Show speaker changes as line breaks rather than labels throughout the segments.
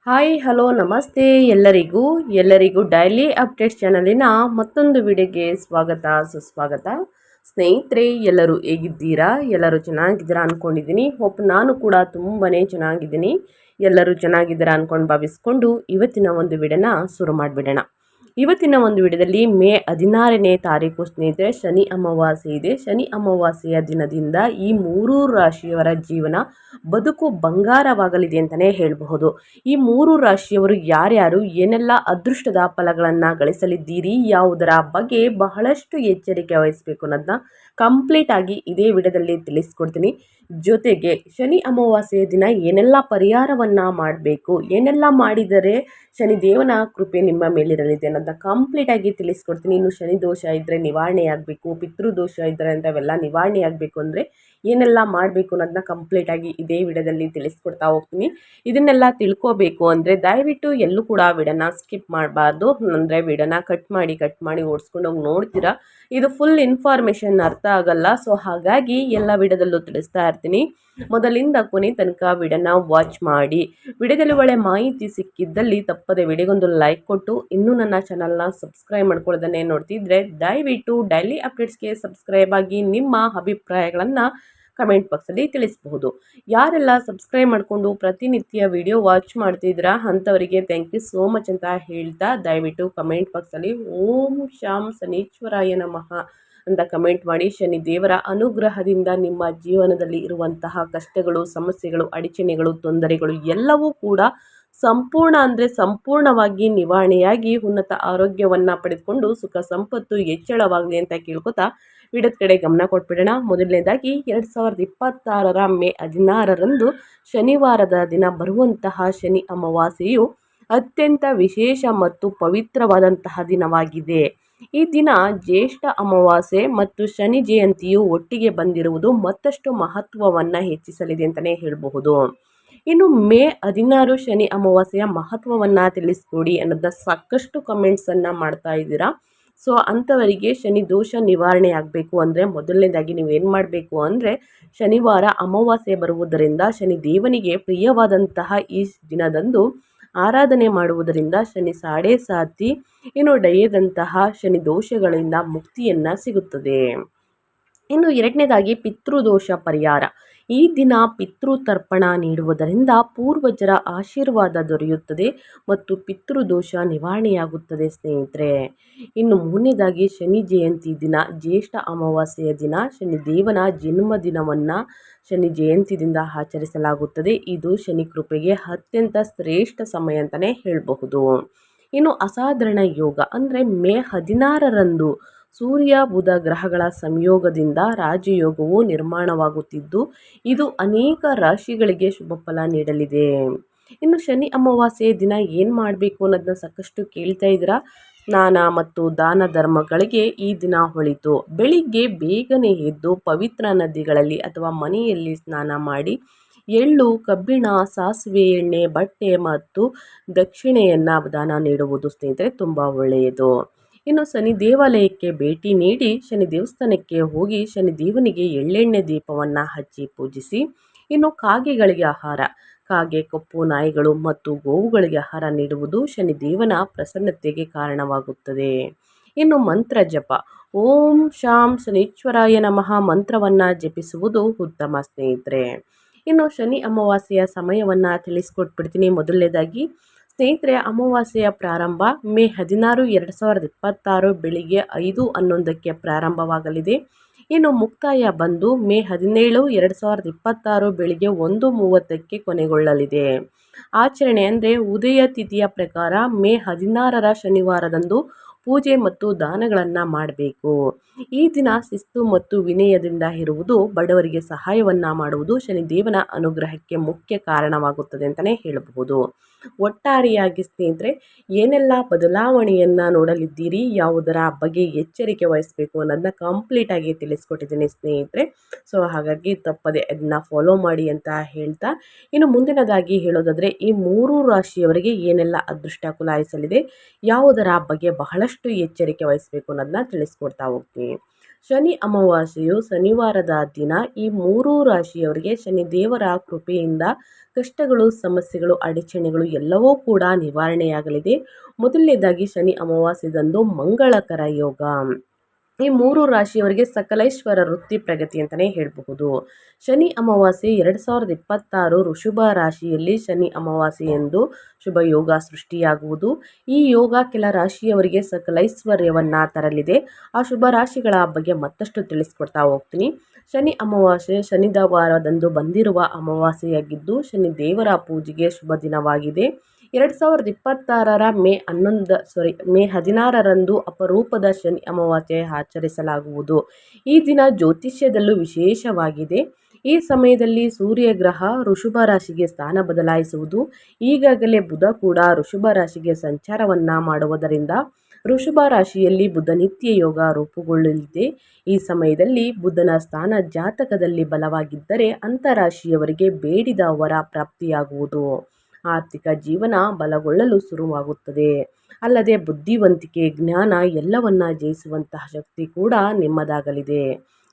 Hi hello ನಮಸ್ತೆ ಎಲ್ಲರಿಗೂ daily updates ಚಾನಲಿನ ಮತ್ತೊಂದು ವಿಡಿಯೋಗೆ ಸ್ವಾಗತ ಸುಸ್ವಾಗತ. ಸ್ನೇಹಿತರೆ, ಎಲ್ಲರೂ ಹೇಗಿದ್ದೀರಾ? ಎಲ್ಲರೂ ಚೆನ್ನಾಗಿದ್ದೀರಾ ಅಂದ್ಕೊಂಡಿದ್ದೀನಿ. ನಾನು ಕೂಡ ತುಂಬಾ ಚೆನ್ನಾಗಿದ್ದೀನಿ. ಎಲ್ಲರೂ ಚೆನ್ನಾಗಿದ್ದೀರಾ ಅಂದ್ಕೊಂಡು ಭಾವಿಸ್ಕೊಂಡು ಇವತ್ತಿನ ಒಂದು ವಿಡಿಯೋನ ಶುರು ಮಾಡಿಬಿಡೋಣ. ಇವತ್ತಿನ ಒಂದು ವಿಡಿಯೋದಲ್ಲಿ ಮೇ 16ನೇ ತಾರೀಕು ಸ್ನೇಹಿತರೆ ಶನಿ ಅಮಾವಾಸ್ಯೆ ಇದೆ. ಶನಿ ಅಮಾವಾಸ್ಯೆಯ ದಿನದಿಂದ ಈ ಮೂರು ರಾಶಿಯವರ ಜೀವನ ಬದುಕು ಬಂಗಾರವಾಗಲಿದೆ ಅಂತಲೇ ಹೇಳಬಹುದು. ಈ ಮೂರು ರಾಶಿಯವರು ಯಾರ್ಯಾರು ಏನೆಲ್ಲ ಅದೃಷ್ಟದ ಫಲಗಳನ್ನು ಗಳಿಸಲಿದ್ದೀರಿ, ಯಾವುದರ ಬಗ್ಗೆ ಬಹಳಷ್ಟು ಎಚ್ಚರಿಕೆ ವಹಿಸಬೇಕು ಅನ್ನೋದನ್ನ ಕಂಪ್ಲೀಟ್ ಆಗಿ ಇದೇ ವಿಡಿಯೋದಲ್ಲಿ ತಿಳಿಸ್ಕೊಡ್ತೀನಿ. ಜೊತೆಗೆ ಶನಿ ಅಮಾವಾಸ್ಯೆಯ ದಿನ ಏನೆಲ್ಲ ಪರಿಹಾರವನ್ನು ಮಾಡಬೇಕು, ಏನೆಲ್ಲ ಮಾಡಿದರೆ ಶನಿದೇವನ ಕೃಪೆ ನಿಮ್ಮ ಮೇಲಿರಲಿದೆ ಅನ್ನೋದನ್ನ ಕಂಪ್ಲೀಟ್ ಆಗಿ ತಿಳಿಸ್ಕೊಡ್ತೀನಿ. ಇನ್ನು ಶನಿ ದೋಷ ಇದ್ದರೆ ನಿವಾರಣೆ ಆಗಬೇಕು, ಪಿತೃದೋಷ ಇದ್ದರೆ ಅವೆಲ್ಲ ನಿವಾರಣೆ ಆಗಬೇಕು ಅಂದರೆ ಏನೆಲ್ಲ ಮಾಡಬೇಕು ಅನ್ನೋದನ್ನ ಕಂಪ್ಲೀಟ್ ಆಗಿ ಇದೇ ವಿಡಿಯೋದಲ್ಲಿ ತಿಳಿಸ್ಕೊಡ್ತಾ ಹೋಗ್ತೀನಿ. ಇದನ್ನೆಲ್ಲ ತಿಳ್ಕೋಬೇಕು ಅಂದರೆ ದಯವಿಟ್ಟು ಎಲ್ಲೂ ಕೂಡ ವಿಡಿಯೋನ ಸ್ಕಿಪ್ ಮಾಡಬಾರ್ದು. ಅಂದರೆ ವಿಡಿಯೋನ ಕಟ್ ಮಾಡಿ ಓಡಿಸ್ಕೊಂಡು ಹೋಗಿ ನೋಡ್ತೀರಾ, ಇದು ಫುಲ್ ಇನ್ಫಾರ್ಮೇಷನ್ ಅರ್ಥ ಆಗಲ್ಲ. ಸೊ ಹಾಗಾಗಿ ಎಲ್ಲ ವಿಡಿಯೋದಲ್ಲೂ ತಿಳಿಸ್ತಾ ಇರ್ತೀನಿ. ಮೊದಲಿಂದ ಕೊನೆ ತನಕ ವಿಡಿಯೋನ ವಾಚ್ ಮಾಡಿ. ವಿಡಿಯೋದಲ್ಲಿ ಒಳ್ಳೆ ಮಾಹಿತಿ ಸಿಕ್ಕಿದ್ದಲ್ಲಿ ತಪ್ಪದೆ ವಿಡಿಯೋಗೊಂದು ಲೈಕ್ ಕೊಟ್ಟು ಇನ್ನೂ ನನ್ನ ಚಾನಲ್ನ ಸಬ್ಸ್ಕ್ರೈಬ್ ಮಾಡ್ಕೊಳ್ಳೋದನ್ನೇ ನೋಡ್ತಿದ್ರೆ ದಯವಿಟ್ಟು ಡೈಲಿ ಅಪ್ಡೇಟ್ಸ್ಗೆ ಸಬ್ಸ್ಕ್ರೈಬ್ ಆಗಿ ನಿಮ್ಮ ಅಭಿಪ್ರಾಯಗಳನ್ನು ಕಮೆಂಟ್ ಬಾಕ್ಸಲ್ಲಿ ತಿಳಿಸಬಹುದು. ಯಾರೆಲ್ಲ ಸಬ್ಸ್ಕ್ರೈಬ್ ಮಾಡಿಕೊಂಡು ಪ್ರತಿನಿತ್ಯ ವಿಡಿಯೋ ವಾಚ್ ಮಾಡ್ತಿದ್ದೀರಾ ಅಂಥವರಿಗೆ ಥ್ಯಾಂಕ್ ಯು ಸೋ ಮಚ್ ಅಂತ ಹೇಳ್ತಾ ದಯವಿಟ್ಟು ಕಮೆಂಟ್ ಬಾಕ್ಸಲ್ಲಿ ಓಂ ಶಾಂ ಶನೀಶ್ವರಾಯ ನಮಃ ಅಂತ ಕಮೆಂಟ್ ಮಾಡಿ. ಶನಿ ದೇವರ ಅನುಗ್ರಹದಿಂದ ನಿಮ್ಮ ಜೀವನದಲ್ಲಿ ಇರುವಂತಹ ಕಷ್ಟಗಳು, ಸಮಸ್ಯೆಗಳು, ಅಡಚಣೆಗಳು, ತೊಂದರೆಗಳು ಎಲ್ಲವೂ ಕೂಡ ಸಂಪೂರ್ಣವಾಗಿ ನಿವಾರಣೆಯಾಗಿ ಉನ್ನತ ಆರೋಗ್ಯವನ್ನು ಪಡೆದುಕೊಂಡು ಸುಖ ಸಂಪತ್ತು ಹೆಚ್ಚಳವಾಗಲಿ ಅಂತ ಕೇಳ್ಕೊತಾ ವಿಡಿಯೋದ ಕಡೆ ಗಮನ ಕೊಟ್ಬಿಡೋಣ. ಮೊದಲನೇದಾಗಿ 2026ರ ಮೇ 16ರಂದು ಶನಿವಾರದ ದಿನ ಬರುವಂತಹ ಶನಿ ಅಮಾವಾಸ್ಯೆಯು ಅತ್ಯಂತ ವಿಶೇಷ ಮತ್ತು ಪವಿತ್ರವಾದಂತಹ ದಿನವಾಗಿದೆ. ಈ ದಿನ ಜ್ಯೇಷ್ಠ ಅಮಾವಾಸ್ಯೆ ಮತ್ತು ಶನಿ ಜಯಂತಿಯು ಒಟ್ಟಿಗೆ ಬಂದಿರುವುದು ಮತ್ತಷ್ಟು ಮಹತ್ವವನ್ನು ಹೆಚ್ಚಿಸಲಿದೆ ಅಂತಲೇ ಹೇಳಬಹುದು. ಇನ್ನು ಮೇ 16 ಶನಿ ಅಮಾವಾಸ್ಯೆಯ ಮಹತ್ವವನ್ನು ತಿಳಿಸ್ಕೊಡಿ ಅನ್ನೋದನ್ನ ಸಾಕಷ್ಟು ಕಮೆಂಟ್ಸನ್ನು ಮಾಡ್ತಾ ಇದ್ದೀರಾ. ಸೊ ಅಂಥವರಿಗೆ ಶನಿ ದೋಷ ನಿವಾರಣೆ ಆಗಬೇಕು ಅಂದರೆ ಮೊದಲನೇದಾಗಿ ನೀವೇನು ಮಾಡಬೇಕು ಅಂದರೆ ಶನಿವಾರ ಅಮಾವಾಸ್ಯೆ ಬರುವುದರಿಂದ ಶನಿ ದೇವನಿಗೆ ಪ್ರಿಯವಾದಂತಹ ಈ ದಿನದಂದು ಆರಾಧನೆ ಮಾಡುವುದರಿಂದ ಶನಿ ಸಾಡೆ ಸಾತಿ ಡಯದಂತಹ ಶನಿ ದೋಷಗಳಿಂದ ಮುಕ್ತಿಯನ್ನು ಸಿಗುತ್ತದೆ. ಇನ್ನು ಎರಡನೇದಾಗಿ ಪಿತೃದೋಷ ಪರಿಹಾರ. ಈ ದಿನ ಪಿತೃತರ್ಪಣ ನೀಡುವುದರಿಂದ ಪೂರ್ವಜರ ಆಶೀರ್ವಾದ ದೊರೆಯುತ್ತದೆ ಮತ್ತು ಪಿತೃದೋಷ ನಿವಾರಣೆಯಾಗುತ್ತದೆ ಸ್ನೇಹಿತರೆ. ಇನ್ನು ಮೂರನೇದಾಗಿ ಶನಿ ಜಯಂತಿ ದಿನ, ಜ್ಯೇಷ್ಠ ಅಮಾವಾಸ್ಯೆಯ ದಿನ ಶನಿ ದೇವನ ಜನ್ಮದಿನವನ್ನು ಶನಿ ಜಯಂತಿದಿಂದ ಆಚರಿಸಲಾಗುತ್ತದೆ. ಇದು ಶನಿ ಕೃಪೆಗೆ ಅತ್ಯಂತ ಶ್ರೇಷ್ಠ ಸಮಯ ಅಂತಲೇ ಹೇಳಬಹುದು. ಇನ್ನು ಅಸಾಧಾರಣ ಯೋಗ ಅಂದರೆ ಮೇ 16ರಂದು ಸೂರ್ಯ ಬುಧ ಗ್ರಹಗಳ ಸಂಯೋಗದಿಂದ ರಾಜಯೋಗವು ನಿರ್ಮಾಣವಾಗುತ್ತಿದ್ದು ಇದು ಅನೇಕ ರಾಶಿಗಳಿಗೆ ಶುಭ ಫಲ ನೀಡಲಿದೆ. ಇನ್ನು ಶನಿ ಅಮಾವಾಸ್ಯೆ ದಿನ ಏನು ಮಾಡಬೇಕು ಅನ್ನೋದನ್ನ ಸಾಕಷ್ಟು ಕೇಳ್ತಾ ಇದ್ದೀರಾ. ಸ್ನಾನ ಮತ್ತು ದಾನ ಧರ್ಮಗಳಿಗೆ ಈ ದಿನ ಹೊಳಿತು. ಬೆಳಿಗ್ಗೆ ಬೇಗನೆ ಎದ್ದು ಪವಿತ್ರ ನದಿಗಳಲ್ಲಿ ಅಥವಾ ಮನೆಯಲ್ಲಿ ಸ್ನಾನ ಮಾಡಿ ಎಳ್ಳು, ಕಬ್ಬಿಣ, ಸಾಸಿವೆ ಎಣ್ಣೆ, ಬಟ್ಟೆ ಮತ್ತು ದಕ್ಷಿಣೆಯನ್ನು ದಾನ ನೀಡುವುದು ಸ್ನೇಹಿತರೆ ತುಂಬ ಒಳ್ಳೆಯದು. ಇನ್ನು ಶನಿ ದೇವಾಲಯಕ್ಕೆ ಭೇಟಿ ನೀಡಿ ಶನಿ ದೇವಸ್ಥಾನಕ್ಕೆ ಹೋಗಿ ಶನಿ ದೇವನಿಗೆ ಎಳ್ಳೆಣ್ಣೆ ದೀಪವನ್ನು ಹಚ್ಚಿ ಪೂಜಿಸಿ. ಇನ್ನು ಕಾಗೆಗಳಿಗೆ ಆಹಾರ, ಕಾಗೆ, ಕಪ್ಪು ನಾಯಿಗಳು ಮತ್ತು ಗೋವುಗಳಿಗೆ ಆಹಾರ ನೀಡುವುದು ಶನಿ ದೇವನ ಪ್ರಸನ್ನತೆಗೆ ಕಾರಣವಾಗುತ್ತದೆ. ಇನ್ನು ಮಂತ್ರ ಜಪ, ಓಂ ಶಾಂ ಶನೀಶ್ವರಾಯ ನಮಃ ಮಂತ್ರವನ್ನು ಜಪಿಸುವುದು ಉತ್ತಮ ಸ್ನೇಹಿತರೆ. ಇನ್ನು ಶನಿ ಅಮಾವಾಸ್ಯೆಯ ಸಮಯವನ್ನು ತಿಳಿಸ್ಕೊಟ್ಬಿಡ್ತೀನಿ. ಮೊದಲನೇದಾಗಿ ಸ್ನೇಹಿತರೆ, ಅಮಾವಾಸ್ಯೆಯ ಪ್ರಾರಂಭ ಮೇ 16, 2026 ಬೆಳಿಗ್ಗೆ 5:11ಕ್ಕೆ ಪ್ರಾರಂಭವಾಗಲಿದೆ. ಇನ್ನು ಮುಕ್ತಾಯ ಬಂದು ಮೇ 17, 2026 ಬೆಳಿಗ್ಗೆ 1:30ಕ್ಕೆ ಕೊನೆಗೊಳ್ಳಲಿದೆ. ಆಚರಣೆ ಅಂದರೆ ಉದಯ ತಿಥಿಯ ಪ್ರಕಾರ ಮೇ 16ರ ಶನಿವಾರದಂದು ಪೂಜೆ ಮತ್ತು ದಾನಗಳನ್ನು ಮಾಡಬೇಕು. ಈ ದಿನ ಶಿಸ್ತು ಮತ್ತು ವಿನಯದಿಂದ ಇರುವುದು, ಬಡವರಿಗೆ ಸಹಾಯವನ್ನು ಮಾಡುವುದು ಶನಿದೇವನ ಅನುಗ್ರಹಕ್ಕೆ ಮುಖ್ಯ ಕಾರಣವಾಗುತ್ತದೆ ಅಂತಲೇ ಹೇಳಬಹುದು. ಒಟ್ಟಾರೆಯಾಗಿ ಸ್ನೇಹಿತರೆ, ಏನೆಲ್ಲ ಬದಲಾವಣೆಯನ್ನು ನೋಡಲಿದ್ದೀರಿ, ಯಾವುದರ ಬಗ್ಗೆ ಎಚ್ಚರಿಕೆ ವಹಿಸಬೇಕು ಅನ್ನೋದನ್ನ ಕಂಪ್ಲೀಟ್ ಆಗಿ ತಿಳಿಸ್ಕೊಟ್ಟಿದ್ದೀನಿ ಸ್ನೇಹಿತರೆ. ಸೊ ಹಾಗಾಗಿ ತಪ್ಪದೆ ಅದನ್ನ ಫಾಲೋ ಮಾಡಿ ಅಂತ ಹೇಳ್ತಾ, ಇನ್ನು ಮುಂದಿನದಾಗಿ ಹೇಳೋದಾದರೆ ಈ ಮೂರು ರಾಶಿಯವರಿಗೆ ಏನೆಲ್ಲ ಅದೃಷ್ಟ ಕುಲಾಯಿಸಲಿದೆ, ಯಾವುದರ ಬಗ್ಗೆ ಬಹಳಷ್ಟು ಎಚ್ಚರಿಕೆ ವಹಿಸಬೇಕು ಅನ್ನೋದನ್ನ ತಿಳಿಸ್ಕೊಡ್ತಾ ಹೋಗ್ತೀನಿ. ಶನಿ ಅಮಾವಾಸ್ಯೆಯು ಶನಿವಾರದ ದಿನ ಈ ಮೂರೂ ರಾಶಿಯವರಿಗೆ ಶನಿದೇವರ ಕೃಪೆಯಿಂದ ಕಷ್ಟಗಳು, ಸಮಸ್ಯೆಗಳು, ಅಡಚಣೆಗಳು ಎಲ್ಲವೂ ಕೂಡ ನಿವಾರಣೆಯಾಗಲಿದೆ. ಮೊದಲನೇದಾಗಿ ಶನಿ ಅಮಾವಾಸ್ಯೆದಂದು ಮಂಗಳಕರ ಯೋಗ. ಈ ಮೂರು ರಾಶಿಯವರಿಗೆ ಸಕಲೈಶ್ವರ ವೃತ್ತಿ ಪ್ರಗತಿ ಅಂತಲೇ ಹೇಳಬಹುದು. ಶನಿ ಅಮಾವಾಸ್ಯೆ 2026 ಋಷಭ ರಾಶಿಯಲ್ಲಿ ಶನಿ ಅಮಾವಾಸ್ಯೆ ಎಂದು ಶುಭ ಯೋಗ ಸೃಷ್ಟಿಯಾಗುವುದು. ಈ ಯೋಗ ಕೆಲ ರಾಶಿಯವರಿಗೆ ಸಕಲೈಶ್ವರ್ಯವನ್ನ ತರಲಿದೆ. ಆ ಶುಭ ರಾಶಿಗಳ ಬಗ್ಗೆ ಮತ್ತಷ್ಟು ತಿಳಿಸ್ಕೊಡ್ತಾ ಹೋಗ್ತೀನಿ. ಶನಿ ಅಮಾವಾಸ್ಯೆ ಶನಿವಾರದಂದು ಬಂದಿರುವ ಅಮಾವಾಸ್ಯೆಯಾಗಿದ್ದು ಶನಿ ದೇವರ ಪೂಜೆಗೆ ಶುಭ ದಿನವಾಗಿದೆ. 2026 ಮೇ 16ರಂದು ಅಪರೂಪದ ಶನಿ ಅಮಾವಾಸ್ಯೆ ಆಚರಿಸಲಾಗುವುದು. ಈ ದಿನ ಜ್ಯೋತಿಷ್ಯದಲ್ಲೂ ವಿಶೇಷವಾಗಿದೆ. ಈ ಸಮಯದಲ್ಲಿ ಸೂರ್ಯಗ್ರಹ ಋಷಭ ರಾಶಿಗೆ ಸ್ಥಾನ ಬದಲಾಯಿಸುವುದು. ಈಗಾಗಲೇ ಬುಧ ಕೂಡ ಋಷಭ ರಾಶಿಗೆ ಸಂಚಾರವನ್ನ ಮಾಡುವುದರಿಂದ ಋಷಭ ರಾಶಿಯಲ್ಲಿ ಬುಧ ನಿತ್ಯ ಯೋಗ ರೂಪುಗೊಳ್ಳಲಿದೆ. ಈ ಸಮಯದಲ್ಲಿ ಬುಧನ ಸ್ಥಾನ ಜಾತಕದಲ್ಲಿ ಬಲವಾಗಿದ್ದರೆ ಅಂತರಾಶಿಯವರಿಗೆ ಬೇಡಿದ ವರ ಪ್ರಾಪ್ತಿಯಾಗುವುದು. ಆರ್ಥಿಕ ಜೀವನ ಬಲಗೊಳ್ಳಲು ಶುರುವಾಗುತ್ತದೆ. ಅಲ್ಲದೆ ಬುದ್ಧಿವಂತಿಕೆ, ಜ್ಞಾನ ಎಲ್ಲವನ್ನ ಜಯಿಸುವಂತಹ ಶಕ್ತಿ ಕೂಡ ನಿಮ್ಮದಾಗಲಿದೆ.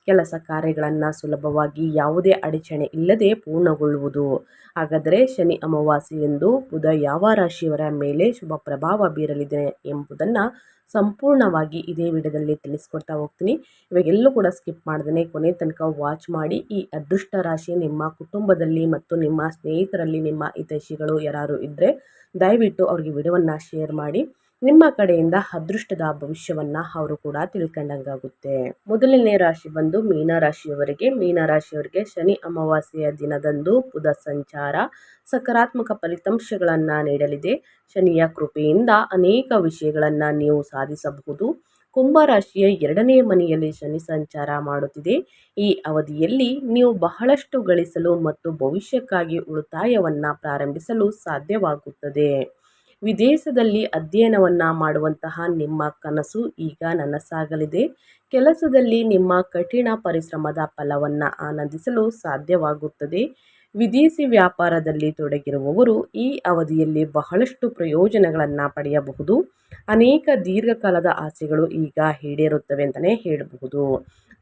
ಕೆಲಸ ಕಾರ್ಯಗಳನ್ನು ಸುಲಭವಾಗಿ ಯಾವುದೇ ಅಡಚಣೆ ಇಲ್ಲದೆ ಪೂರ್ಣಗೊಳ್ಳುವುದು. ಹಾಗಾದರೆ ಶನಿ ಅಮಾವಾಸ್ಯೆಯಂದು ಬುಧ ಯಾವ ರಾಶಿಯವರ ಮೇಲೆ ಶುಭ ಪ್ರಭಾವ ಬೀರಲಿದೆ ಎಂಬುದನ್ನು ಸಂಪೂರ್ಣವಾಗಿ ಇದೇ ವಿಡಿಯೋದಲ್ಲಿ ತಿಳಿಸ್ಕೊಡ್ತಾ ಹೋಗ್ತೀನಿ. ಇವಾಗೆಲ್ಲೂ ಕೂಡ ಸ್ಕಿಪ್ ಮಾಡ್ದೇ ಕೊನೆ ತನಕ ವಾಚ್ ಮಾಡಿ. ಈ ಅದೃಷ್ಟ ರಾಶಿ ನಿಮ್ಮ ಕುಟುಂಬದಲ್ಲಿ ಮತ್ತು ನಿಮ್ಮ ಸ್ನೇಹಿತರಲ್ಲಿ ನಿಮ್ಮ ಹಿತೈಷಿಗಳು ಯಾರು ಇದ್ದರೆ ದಯವಿಟ್ಟು ಅವ್ರಿಗೆ ವಿಡಿಯೋವನ್ನು ಶೇರ್ ಮಾಡಿ. ನಿಮ್ಮ ಕಡೆಯಿಂದ ಅದೃಷ್ಟದ ಭವಿಷ್ಯವನ್ನು ಅವರು ಕೂಡ ತಿಳ್ಕೊಂಡಂಗಾಗುತ್ತೆ. ಮೊದಲನೇ ರಾಶಿ ಬಂದು ಮೀನರಾಶಿಯವರಿಗೆ ಶನಿ ಅಮಾವಾಸ್ಯೆಯ ದಿನದಂದು ಬುಧ ಸಂಚಾರ ಸಕಾರಾತ್ಮಕ ಫಲಿತಾಂಶಗಳನ್ನು ನೀಡಲಿದೆ. ಶನಿಯ ಕೃಪೆಯಿಂದ ಅನೇಕ ವಿಷಯಗಳನ್ನು ನೀವು ಸಾಧಿಸಬಹುದು. ಕುಂಭರಾಶಿಯ 2ನೇ ಮನೆಯಲ್ಲಿ ಶನಿ ಸಂಚಾರ ಮಾಡುತ್ತಿದೆ. ಈ ಅವಧಿಯಲ್ಲಿ ನೀವು ಬಹಳಷ್ಟು ಗಳಿಸಲು ಮತ್ತು ಭವಿಷ್ಯಕ್ಕಾಗಿ ಉಳಿತಾಯವನ್ನು ಪ್ರಾರಂಭಿಸಲು ಸಾಧ್ಯವಾಗುತ್ತದೆ. ವಿದೇಶದಲ್ಲಿ ಅಧ್ಯಯನವನ್ನ ಮಾಡುವಂತಹ ನಿಮ್ಮ ಕನಸು ಈಗ ನನಸಾಗಲಿದೆ. ಕೆಲಸದಲ್ಲಿ ನಿಮ್ಮ ಕಠಿಣ ಪರಿಶ್ರಮದ ಫಲವನ್ನು ಆನಂದಿಸಲು ಸಾಧ್ಯವಾಗುತ್ತದೆ. ವಿದೇಶಿ ವ್ಯಾಪಾರದಲ್ಲಿ ತೊಡಗಿರುವವರು ಈ ಅವಧಿಯಲ್ಲಿ ಬಹಳಷ್ಟು ಪ್ರಯೋಜನಗಳನ್ನು ಪಡೆಯಬಹುದು. ಅನೇಕ ದೀರ್ಘಕಾಲದ ಆಸೆಗಳು ಈಗ ಈಡೇರುತ್ತವೆ ಅಂತಲೇ ಹೇಳಬಹುದು.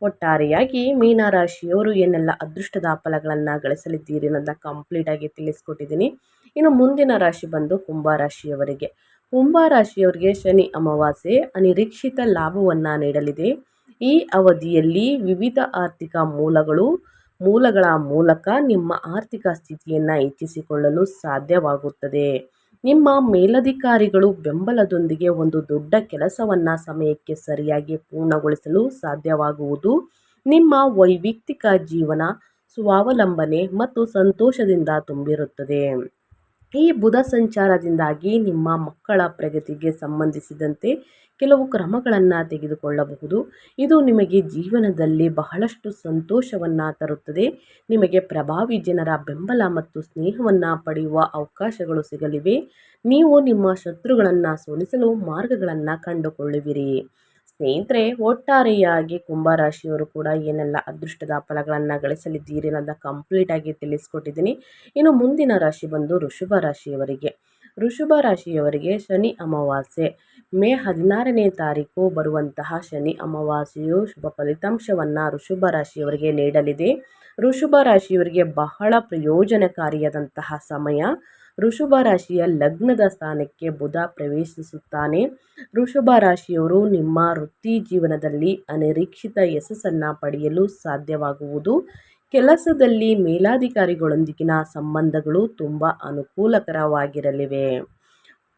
ಒಟ್ಟಾರೆಯಾಗಿ ಮೀನರಾಶಿಯವರು ಏನೆಲ್ಲ ಅದೃಷ್ಟದ ಫಲಗಳನ್ನು ಗಳಿಸಲಿದ್ದೀರಿ ಅನ್ನೋದನ್ನ ಕಂಪ್ಲೀಟ್ ಆಗಿ ತಿಳಿಸ್ಕೊಟ್ಟಿದ್ದೀನಿ. ಇನ್ನು ಮುಂದಿನ ರಾಶಿ ಬಂದು ಕುಂಭರಾಶಿಯವರಿಗೆ ಶನಿ ಅಮಾವಾಸ್ಯೆ ಅನಿರೀಕ್ಷಿತ ಲಾಭವನ್ನು ನೀಡಲಿದೆ. ಈ ಅವಧಿಯಲ್ಲಿ ವಿವಿಧ ಆರ್ಥಿಕ ಮೂಲಗಳ ಮೂಲಕ ನಿಮ್ಮ ಆರ್ಥಿಕ ಸ್ಥಿತಿಯನ್ನು ಹೆಚ್ಚಿಸಿಕೊಳ್ಳಲು ಸಾಧ್ಯವಾಗುತ್ತದೆ. ನಿಮ್ಮ ಮೇಲಧಿಕಾರಿಗಳು ಬೆಂಬಲದೊಂದಿಗೆ ಒಂದು ದೊಡ್ಡ ಕೆಲಸವನ್ನು ಸಮಯಕ್ಕೆ ಸರಿಯಾಗಿ ಪೂರ್ಣಗೊಳಿಸಲು ಸಾಧ್ಯವಾಗುವುದು. ನಿಮ್ಮ ವೈಯಕ್ತಿಕ ಜೀವನ ಸ್ವಾವಲಂಬನೆ ಮತ್ತು ಸಂತೋಷದಿಂದ ತುಂಬಿರುತ್ತದೆ. ಈ ಬುಧ ಸಂಚಾರದಿಂದಾಗಿ ನಿಮ್ಮ ಮಕ್ಕಳ ಪ್ರಗತಿಗೆ ಸಂಬಂಧಿಸಿದಂತೆ ಕೆಲವು ಕ್ರಮಗಳನ್ನು ತೆಗೆದುಕೊಳ್ಳಬಹುದು. ಇದು ನಿಮಗೆ ಜೀವನದಲ್ಲಿ ಬಹಳಷ್ಟು ಸಂತೋಷವನ್ನು ತರುತ್ತದೆ. ನಿಮಗೆ ಪ್ರಭಾವಿ ಜನರ ಬೆಂಬಲ ಮತ್ತು ಸ್ನೇಹವನ್ನು ಪಡೆಯುವ ಅವಕಾಶಗಳು ಸಿಗಲಿವೆ. ನೀವು ನಿಮ್ಮ ಶತ್ರುಗಳನ್ನು ಸೋಲಿಸಲು ಮಾರ್ಗಗಳನ್ನು ಕಂಡುಕೊಳ್ಳುವಿರಿ. ಸ್ನೇಹಿತರೆ, ಒಟ್ಟಾರೆಯಾಗಿ ಕುಂಭರಾಶಿಯವರು ಕೂಡ ಏನೆಲ್ಲ ಅದೃಷ್ಟದ ಫಲಗಳನ್ನು ಗಳಿಸಲಿದ್ದೀರಿ ಅನ್ನೋದನ್ನ ಕಂಪ್ಲೀಟ್ ಆಗಿ ತಿಳಿಸ್ಕೊಟ್ಟಿದ್ದೀನಿ. ಇನ್ನು ಮುಂದಿನ ರಾಶಿ ಬಂದು ಋಷಭ ರಾಶಿಯವರಿಗೆ ಶನಿ ಅಮಾವಾಸ್ಯೆ ಮೇ 16ನೇ ತಾರೀಕು ಬರುವಂತಹ ಶನಿ ಅಮಾವಾಸ್ಯೆಯು ಶುಭ ಫಲಿತಾಂಶವನ್ನು ಋಷಭ ರಾಶಿಯವರಿಗೆ ನೀಡಲಿದೆ. ಋಷಭ ರಾಶಿಯವರಿಗೆ ಬಹಳ ಪ್ರಯೋಜನಕಾರಿಯಾದಂತಹ ಸಮಯ. ಋಷಭ ರಾಶಿಯ ಲಗ್ನದ ಸ್ಥಾನಕ್ಕೆ ಬುಧ ಪ್ರವೇಶಿಸುತ್ತಾನೆ. ಋಷಭ ರಾಶಿಯವರು ನಿಮ್ಮ ವೃತ್ತಿ ಜೀವನದಲ್ಲಿ ಅನಿರೀಕ್ಷಿತ ಯಶಸ್ಸನ್ನು ಪಡೆಯಲು ಸಾಧ್ಯವಾಗುವುದು. ಕೆಲಸದಲ್ಲಿ ಮೇಲಾಧಿಕಾರಿಗಳೊಂದಿಗಿನ ಸಂಬಂಧಗಳು ತುಂಬ ಅನುಕೂಲಕರವಾಗಿರಲಿವೆ.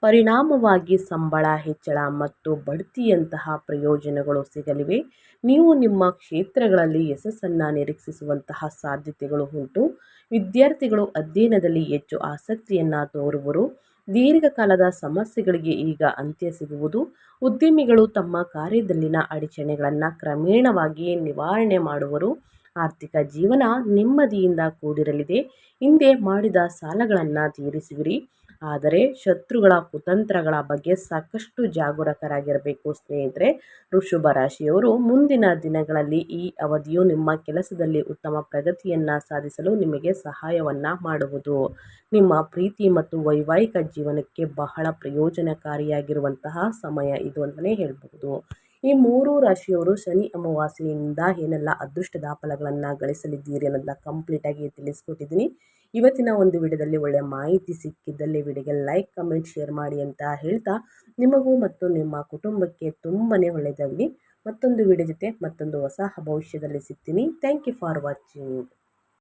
ಪರಿಣಾಮವಾಗಿ ಸಂಬಳ ಹೆಚ್ಚಳ ಮತ್ತು ಬಡ್ತಿಯಂತಹ ಪ್ರಯೋಜನಗಳು ಸಿಗಲಿವೆ. ನೀವು ನಿಮ್ಮ ಕ್ಷೇತ್ರಗಳಲ್ಲಿ ಯಶಸ್ಸನ್ನು ನಿರೀಕ್ಷಿಸುವಂತಹ ಸಾಧ್ಯತೆಗಳು ಉಂಟು. ವಿದ್ಯಾರ್ಥಿಗಳು ಅಧ್ಯಯನದಲ್ಲಿ ಹೆಚ್ಚು ಆಸಕ್ತಿಯನ್ನು ತೋರುವರು. ದೀರ್ಘಕಾಲದ ಸಮಸ್ಯೆಗಳಿಗೆ ಈಗ ಅಂತ್ಯ ಸಿಗುವುದು. ಉದ್ಯಮಿಗಳು ತಮ್ಮ ಕಾರ್ಯದಲ್ಲಿನ ಅಡಚಣೆಗಳನ್ನು ಕ್ರಮೇಣವಾಗಿ ನಿವಾರಣೆ ಮಾಡುವರು. ಆರ್ಥಿಕ ಜೀವನ ನೆಮ್ಮದಿಯಿಂದ ಕೂಡಿರಲಿದೆ. ಹಿಂದೆ ಮಾಡಿದ ಸಾಲಗಳನ್ನು ತೀರಿಸುವಿರಿ. ಆದರೆ ಶತ್ರುಗಳ ಕುತಂತ್ರಗಳ ಬಗ್ಗೆ ಸಾಕಷ್ಟು ಜಾಗರೂಕರಾಗಿರಬೇಕು. ಸ್ನೇಹಿತರೆ, ಋಷಭ ರಾಶಿಯವರು ಮುಂದಿನ ದಿನಗಳಲ್ಲಿ ಈ ಅವಧಿಯು ನಿಮ್ಮ ಕೆಲಸದಲ್ಲಿ ಉತ್ತಮ ಪ್ರಗತಿಯನ್ನು ಸಾಧಿಸಲು ನಿಮಗೆ ಸಹಾಯವನ್ನು ಮಾಡುವುದು. ನಿಮ್ಮ ಪ್ರೀತಿ ಮತ್ತು ವೈವಾಹಿಕ ಜೀವನಕ್ಕೆ ಬಹಳ ಪ್ರಯೋಜನಕಾರಿಯಾಗಿರುವಂತಹ ಸಮಯ ಇದು ಅಂತಲೇ ಹೇಳಬಹುದು. ಈ 3 ರಾಶಿಯವರು ಶನಿ ಅಮಾವಾಸ್ಯೆಯಿಂದ ಏನೆಲ್ಲ ಅದೃಷ್ಟದ ಫಲಗಳನ್ನು ಗಳಿಸಲಿದ್ದೀರಿ ಅನ್ನೋದನ್ನ ಕಂಪ್ಲೀಟಾಗಿ ತಿಳಿಸ್ಕೊಟ್ಟಿದ್ದೀನಿ. ಇವತ್ತಿನ ಒಂದು ವಿಡಿಯೋದಲ್ಲಿ ಒಳ್ಳೆಯ ಮಾಹಿತಿ ಸಿಕ್ಕಿದ್ದಲ್ಲಿ ವಿಡಿಯೋಗೆ ಲೈಕ್, ಕಮೆಂಟ್, ಶೇರ್ ಮಾಡಿ ಅಂತ ಹೇಳ್ತಾ ನಿಮಗೂ ಮತ್ತು ನಿಮ್ಮ ಕುಟುಂಬಕ್ಕೆ ತುಂಬಾ ಒಳ್ಳೆಯದಾಗಲಿ. ಮತ್ತೊಂದು ವಿಡಿಯೋ ಜೊತೆ ಮತ್ತೊಂದು ಹೊಸ ಭವಿಷ್ಯದಲ್ಲಿ ಸಿಗ್ತೀನಿ. Thank you for watching.